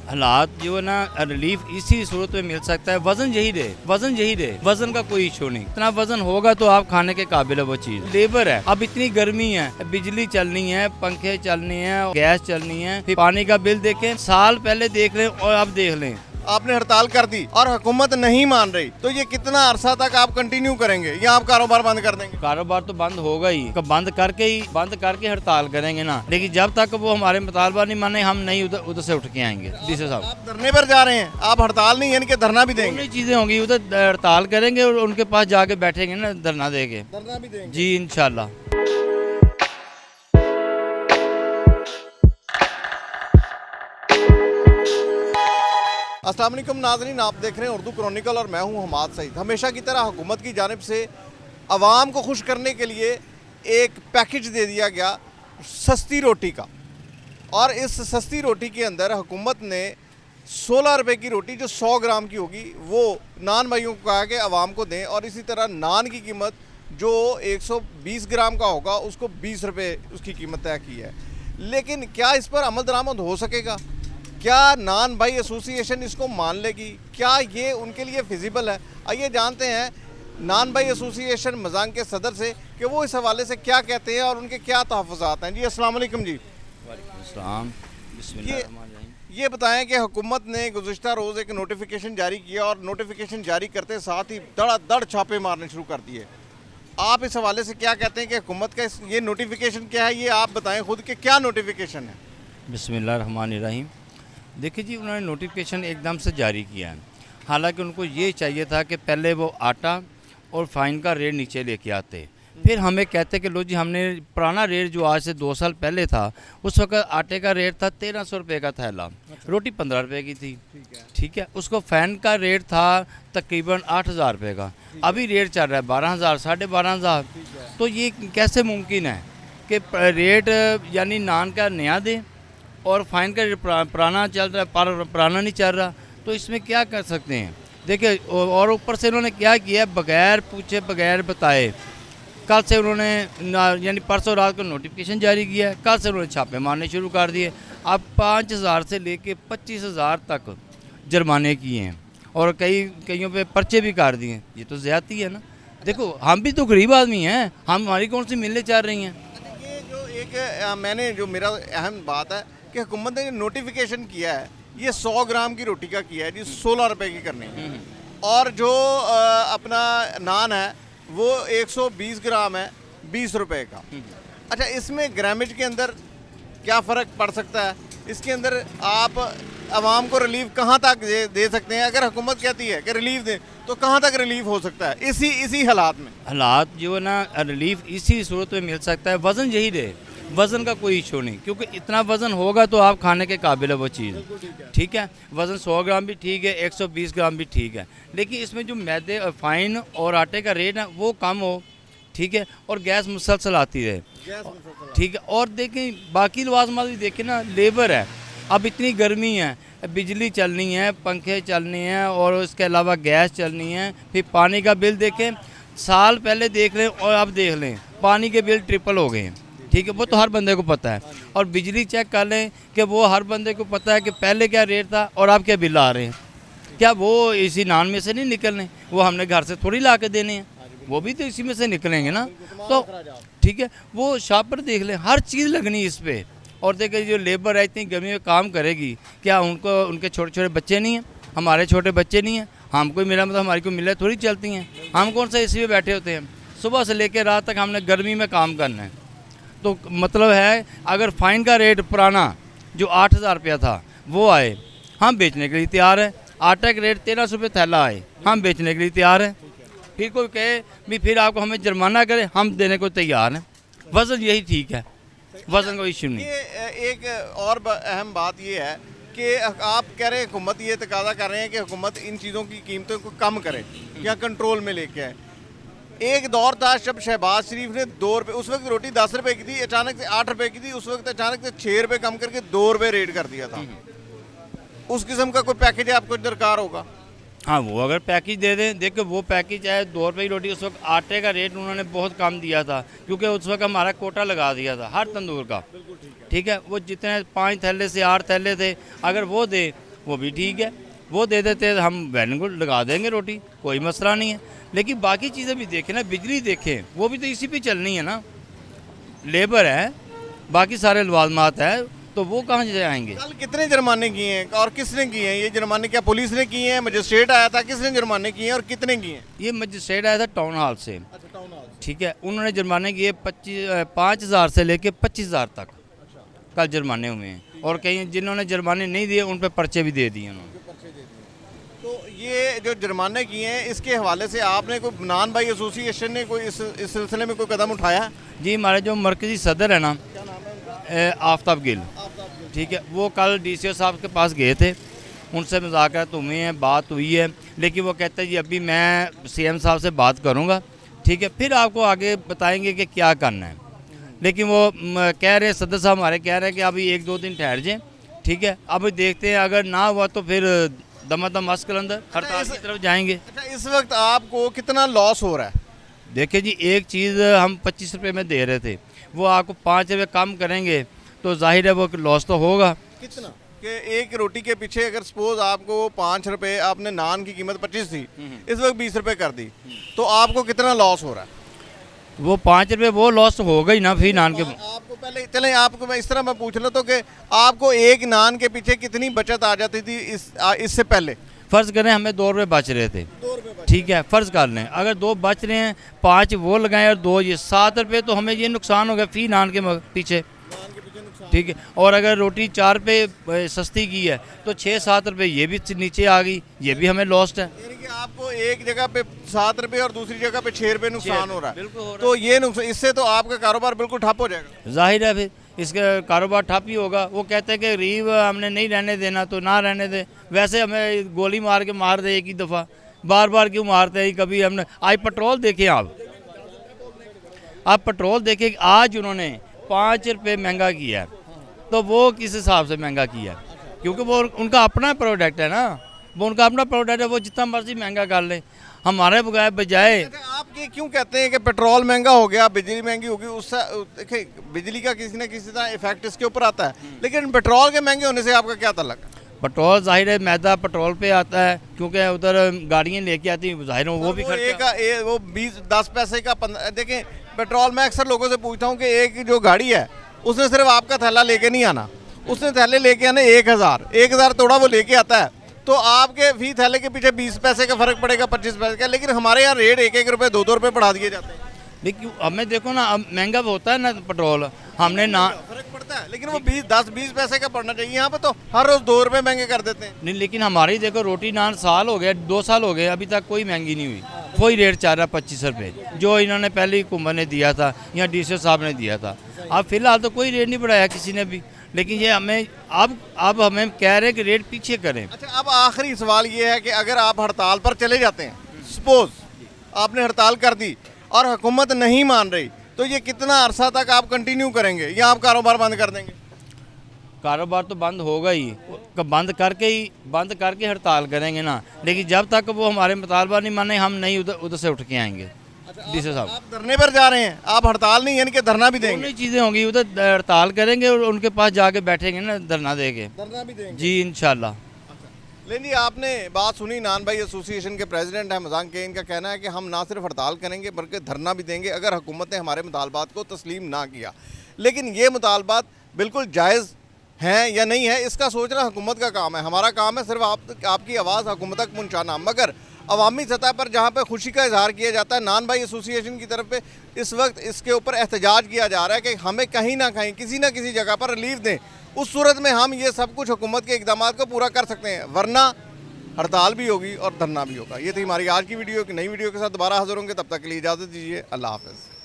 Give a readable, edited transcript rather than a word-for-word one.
हालात जो है ना रिलीफ इसी सूरत में मिल सकता है, वजन यही रहे, वजन का कोई इशू नहीं। इतना वजन होगा तो आप खाने के काबिल है वो चीज। लेबर है, अब इतनी गर्मी है, बिजली चलनी है, पंखे चलनी है, गैस चलनी है, फिर पानी का बिल देखें, साल पहले देख लें और अब देख लें। आपने हड़ताल कर दी और हुकूमत नहीं मान रही, तो ये कितना अरसा तक आप कंटिन्यू करेंगे या आप कारोबार बंद कर देंगे? कारोबार तो बंद होगा ही, बंद करके हड़ताल करेंगे ना, लेकिन जब तक वो हमारे मुतालबा नहीं माने हम नहीं उधर से उठ के आएंगे। डीसी साहब, आप धरने पर जा रहे हैं, आप हड़ताल नहीं यानी कि धरना भी देंगे? दोनों चीजें होंगी, उधर हड़ताल करेंगे और उनके पास जाके बैठेंगे ना धरना देके। धरना भी देंगे जी इंशाल्लाह। अस्सलाम वालेकुम नाज़रीन, आप देख रहे हैं उर्दू क्रॉनिकल और मैं हूं हमाद सईद। हमेशा की तरह हुकूमत की जानिब से आवाम को खुश करने के लिए एक पैकेज दे दिया गया सस्ती रोटी का, और इस सस्ती रोटी के अंदर हुकूमत ने 16 रुपये की रोटी जो 100 ग्राम की होगी वो नान भाइयों को कहा कि आवाम को दें, और इसी तरह नान की कीमत जो 120 ग्राम का होगा उसको 20 रुपये उसकी कीमत तय की है। लेकिन क्या इस पर अमल दरामद हो सकेगा? क्या नान भाई एसोसिएशन इसको मान लेगी? क्या ये उनके लिए फिजिबल है? आइए जानते हैं नान भाई एसोसिएशन मजांग के सदर से कि वो इस हवाले से क्या कहते हैं और उनके क्या तहफ़्फ़ुज़ात हैं। जी अस्सलाम वालेकुम जी। वालेकुम अस्सलाम। बिस्मिल्लाह। ये बताएं कि हुकूमत ने गुज़िश्ता रोज़ एक नोटिफिकेशन जारी किया और नोटिफिकेशन जारी करते साथ ही धड़ाधड़ छापे मारने शुरू कर दिए। आप इस हवाले से क्या कहते हैं कि हुकूमत का ये नोटिफिकेशन क्या है, ये आप बताएं खुद के क्या नोटिफिकेशन है? बिस्मिल्लाह रहमान रहीम। देखिए जी, उन्होंने नोटिफिकेशन एकदम से जारी किया है। हालांकि उनको ये चाहिए था कि पहले वो आटा और फाइन का रेट नीचे लेके आते, फिर हमें कहते कि लो जी हमने पुराना रेट जो आज से 2 साल पहले था, उस वक्त आटे का रेट था 1300 रुपये का थैला, रोटी 15 रुपये की थी, ठीक है। उसको फ़ैन का रेट था तकरीबन 8000 रुपये का, अभी रेट चल रहा है 12000, 12500। तो ये कैसे मुमकिन है कि रेट यानी नान का नया दें और फाइन का पुराना चल रहा है, पुराना नहीं चल रहा? तो इसमें क्या कर सकते हैं? देखिए, और ऊपर से उन्होंने क्या किया, बगैर पूछे बगैर बताए कल से उन्होंने यानी परसों रात को नोटिफिकेशन जारी किया है, कल से उन्होंने छापे मारने शुरू कर दिए। अब 5000 से लेके 25000 तक जुर्माने किए हैं और कईयों पे पर्चे भी कर दिए। ये तो ज़्यादती है ना। देखो, हम भी तो गरीब आदमी हैं, हमारी कौन सी मिलने चाह रही हैं? ये जो एक मैंने जो मेरा अहम बात है कि हुकूमत ने जो नोटिफिकेशन किया है ये 100 ग्राम की रोटी का किया है जी, 16 रुपये की करनी है, और जो अपना नान है वो 120 ग्राम है 20 रुपये का। अच्छा, इसमें ग्रामेज के अंदर क्या फ़र्क पड़ सकता है? इसके अंदर आप आवाम को रिलीफ कहाँ तक दे सकते हैं? अगर हुकूमत कहती है कि रिलीफ दें तो कहाँ तक रिलीफ हो सकता है इसी हालात में? हालात जो है ना रिलीफ इसी सूरत में मिल सकता है, वज़न यही रहे, वज़न का कोई इशू नहीं, क्योंकि इतना वज़न होगा तो आप खाने के काबिल है वो चीज़, ठीक है। वज़न 100 ग्राम भी ठीक है, 120 ग्राम भी ठीक है, लेकिन इसमें जो मैदे फाइन और आटे का रेट है वो कम हो, ठीक है, और गैस मुसलसल आती रहे, ठीक है। और देखें बाकी लवाजमात भी देखें ना, लेबर है, अब इतनी गर्मी है, बिजली चलनी है, पंखे चलने हैं और इसके अलावा गैस चलनी है, फिर पानी का बिल देखें, साल पहले देख लें और अब देख लें, पानी के बिल ट्रिपल हो गए हैं, ठीक है। वो तो हर बंदे को पता है। और बिजली चेक कर लें कि वो हर बंदे को पता है कि पहले क्या रेट था और अब क्या बिल आ रहे हैं। क्या वो इसी नान में से नहीं निकलने? वो हमने घर से थोड़ी ला के देने हैं, वो भी तो इसी में से निकलेंगे ना। तो ठीक है, वो शॉप पर देख लें, हर चीज़ लगनी इस पर। और देखिए, जो लेबर है इतनी गर्मी में काम करेगी, क्या उनको उनके छोटे छोटे बच्चे नहीं हैं? हमारे छोटे बच्चे नहीं हैं? हमको मिला मतलब हमारी को मिले थोड़ी चलती हैं। हम कौन सा इसी में बैठे होते हैं? सुबह से लेकर रात तक हमने गर्मी में काम करना है। तो मतलब है, अगर फ़ाइन का रेट पुराना जो 8000 रुपया था वो आए, हम बेचने के लिए तैयार हैं। आटा का रेट 1300 रुपये थैला आए, हम बेचने के लिए तैयार हैं। फिर कोई कहे भी फिर आपको हमें जुर्माना करे, हम देने को तैयार हैं। वज़न यही ठीक है, वज़न कोई इशू नहीं। ये एक और अहम बात ये है कि आप कह रहे हैं हुकूमत ये तकाजा कर रहे हैं कि हुकूमत इन चीज़ों की कीमतों को कम करे या कंट्रोल में लेके आए। एक दौर था जब शहबाज शरीफ ने 2 रुपये, उस वक्त रोटी 10 रुपये की थी, अचानक से 8 रुपये की थी, उस वक्त अचानक से 6 रुपये कम करके 2 रुपये रेट कर दिया था। उस किस्म का कोई पैकेज आपको दरकार होगा? हाँ, वो अगर पैकेज दे दें। देखो, वो पैकेज है 2 रुपये की रोटी, उस वक्त आटे का रेट उन्होंने बहुत कम दिया था, क्योंकि उस वक्त हमारा कोटा लगा दिया था हर तंदूर का, ठीक है। वो जितने 5 थैले से 8 थैले थे, अगर वो दे वो भी ठीक है, वो दे देते हैं, हम वैन को लगा देंगे रोटी, कोई मसला नहीं है। लेकिन बाकी चीज़ें भी देखें ना, बिजली देखें, वो भी तो इसी पे चलनी है ना, लेबर है, बाकी सारे लवाजमात है, तो वो कहाँ से आएंगे। कल कितने जुर्माने किए हैं और किसने किए हैं ये जुर्माने? क्या पुलिस ने किए हैं, मजिस्ट्रेट आया था, किसने जुर्माने किए हैं और कितने किए हैं? ये मजिस्ट्रेट आया था टाउन हॉल से, अच्छा, टाउन हॉल। ठीक है, उन्होंने जुर्माने किए 5,000 से लेके 25,000 तक कल जुर्माने हुए हैं, और कहीं जिन्होंने जुर्माने नहीं दिए उन पर पर्चे भी दे दिए उन्होंने। तो ये जो जुर्माने किए हैं इसके हवाले से आपने कोई नान भाई एसोसिएशन ने कोई इस सिलसिले में कोई कदम उठाया? जी, हमारे जो मरकज़ी सदर है ना, क्या नाम है उनका? आफ्ताब गिल, ठीक है, वो कल DCO साहब के पास गए थे, उनसे मुज़ाकरात हुए हैं, बात हुई है, लेकिन वो कहते हैं जी अभी मैं CM साहब से बात करूँगा, ठीक है, फिर आपको आगे बताएंगे कि क्या करना है। लेकिन वो कह रहे, सदर साहब हमारे कह रहे हैं कि अभी 1-2 दिन ठहर जाएँ, ठीक है, अब देखते हैं, अगर ना हुआ तो फिर दमादम अस्कल अंदर हड़ताल की तरफ जाएंगे। अच्छा, इस वक्त आपको कितना लॉस हो रहा है? देखिए जी, एक चीज़ हम 25 रुपये में दे रहे थे, वो आपको 5 रुपये कम करेंगे तो जाहिर है वो लॉस तो होगा। कितना कि एक रोटी के पीछे अगर सपोज आपको 5 रुपये, आपने नान की कीमत 25 थी, इस वक्त 20 रुपये कर दी, तो आपको कितना लॉस हो रहा है? वो 5 रुपये वो लॉस हो गई ना फिर नान के। आपको पहले चलें, आपको मैं इस तरह मैं पूछ रहा तो कि आपको एक नान के पीछे कितनी बचत आ जाती थी इससे पहले? फ़र्ज़ करें हमें 2 रुपये बच रहे थे, 2 रुपये। ठीक है, फ़र्ज़ कर लें अगर 2 बच रहे हैं, 5 वो लगाएं और 2 ये, 7 रुपये तो हमें ये नुकसान हो गया फी नान के पीछे, ठीक है। और अगर रोटी 4 रुपये सस्ती की है तो 6-7 रुपये ये भी नीचे आ गई, ये भी हमें लॉस्ट है। यानी कि आपको एक जगह पे 7 रुपये और दूसरी जगह पे 6 रुपये नुकसान हो रहा है। बिल्कुल हो रहा तो ये नुकसान, इससे तो आपका कारोबार बिल्कुल ठप हो जाएगा। जाहिर है फिर इसका कारोबार ठप ही होगा। वो कहते हैं कि गरीब हमने नहीं रहने देना तो ना रहने दे, वैसे हमें गोली मार के मार दे एक ही दफ़ा, बार बार क्यों मारते हैं? कभी हमने आज पेट्रोल देखें, आप पेट्रोल देखें, आज उन्होंने 5 रुपये महंगा किया है, तो वो किस हिसाब से महंगा किया है? क्योंकि वो उनका अपना प्रोडक्ट है ना, वो उनका अपना प्रोडक्ट है, वो जितना मर्जी महंगा कर लें, हमारे बजाय। आप ये क्यों कहते हैं कि पेट्रोल महंगा हो गया, बिजली महंगी होगी? उससे देखिए, बिजली का किसी न किसी तरह इफेक्ट इसके ऊपर आता है, लेकिन पेट्रोल के महंगे होने से आपका क्या ताल्लुक है? पेट्रोल जाहिर है मैदा पेट्रोल पे आता है, क्योंकि उधर गाड़ियाँ लेके आती हैं, जाहिर है वो भी खर्चा। वो 10 पैसे का देखें पेट्रोल, मैं अक्सर लोगों से पूछता हूँ कि एक जो गाड़ी है उसने सिर्फ आपका थैला लेके नहीं आना, उसने थैले लेके आने 1000 थोड़ा वो लेके आता है, तो आपके फी थैले के पीछे 20 पैसे का फर्क पड़ेगा, 25 पैसे का। लेकिन हमारे यहाँ रेट 1-1 रुपये 2-2 रुपये बढ़ा दिए जाते हैं। लेकिन हमें देखो ना, अब महंगा होता है ना पेट्रोल, हमने ना फर्क पड़ता है, लेकिन वो 10-20 पैसे का पड़ना चाहिए। यहाँ पे तो हर रोज 2 रुपये महंगे कर देते हैं। नहीं, लेकिन हमारी देखो रोटी नान साल हो गया, 2 साल हो गए, अभी तक कोई महंगी नहीं हुई, कोई रेट चल रहा 25 रुपये, जो इन्होंने पहले हुकूमत ने दिया था या DCO साहब ने दिया था। अब फिलहाल तो कोई रेट नहीं बढ़ाया किसी ने भी, लेकिन ये हमें अब हमें कह रहे हैं कि रेट पीछे करें। अच्छा, अब आखिरी सवाल ये है कि अगर आप हड़ताल पर चले जाते हैं, सपोज आपने हड़ताल कर दी और हुकूमत नहीं मान रही, तो ये कितना अरसा तक आप कंटिन्यू करेंगे या आप कारोबार बंद कर देंगे? कारोबार तो बंद होगा ही, बंद करके हड़ताल करेंगे ना, लेकिन जब तक वो हमारे मुतालबा नहीं माने, हम नहीं उधर से उठ के आएंगे। DCO साहब, आप धरने पर जा रहे हैं, आप हड़ताल नहीं यानी कि धरना भी देंगे? दोनों चीज़ें होंगी, उधर हड़ताल करेंगे और उनके पास जाके बैठेंगे ना धरना दे के। धरना भी देंगे जी इंशाल्लाह। लेकिन जी, आपने बात सुनी, नान भाई एसोसिएशन के प्रेसिडेंट हैं मजाक के, इनका कहना है कि हम ना सिर्फ हड़ताल करेंगे बल्कि धरना भी देंगे अगर हुकूमत ने हमारे मुतालबात को तस्लीम ना किया। लेकिन ये मुतालबात बिल्कुल जायज़ हैं या नहीं है, इसका सोचना हुकूमत का काम है। हमारा काम है सिर्फ आपकी आवाज़ हुकूमत तक पहुँचाना। मगर अवामी सतह पर जहाँ पर खुशी का इजहार किया जाता है, नान भाई एसोसिएशन की तरफ पे इस वक्त इसके ऊपर एहतजाज किया जा रहा है कि हमें कहीं ना कहीं किसी न किसी जगह पर रिलीफ दें, उस सूरत में हम ये सब कुछ हुकूमत के इक़दाम को पूरा कर सकते हैं, वरना हड़ताल भी होगी और धरना भी होगा। ये थी हमारी आज की वीडियो। की नई वीडियो के साथ दोबारा हाजिर होंगे, तब तक के लिए इजाज़त दीजिए। अल्लाह हाफ़िज़।